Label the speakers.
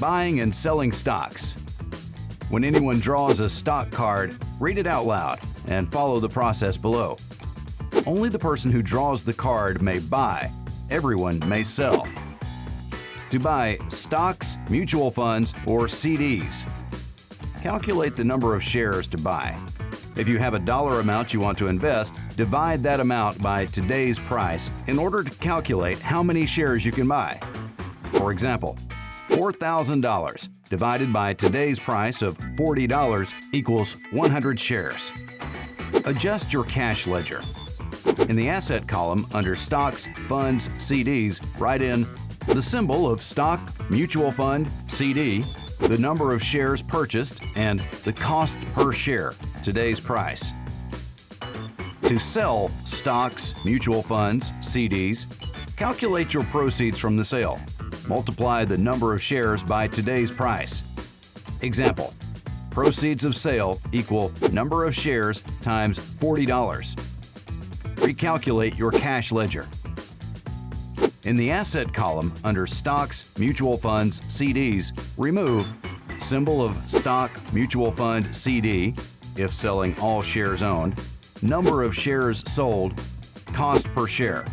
Speaker 1: Buying and selling stocks. When anyone draws a stock card, read it out loud and follow the process below. Only the person who draws the card may buy. Everyone may sell. To buy stocks, mutual funds, or CDs. Calculate the number of shares to buy. If you have a dollar amount you want to invest, divide that amount by today's price in order to calculate how many shares you can buy. For example, $4,000 divided by today's price of $40 equals 100 shares. Adjust your cash ledger. In the asset column under stocks, funds, CDs, write in the symbol of stock, mutual fund, CD, the number of shares purchased, and the cost per share, today's price. To sell stocks, mutual funds, CDs, calculate your proceeds from the sale. Multiply the number of shares by today's price. Example, proceeds of sale equal number of shares times $40. Recalculate your cash ledger. In the asset column under stocks, mutual funds, CDs, remove symbol of stock, mutual fund, CD, if selling all shares owned, number of shares sold, cost per share.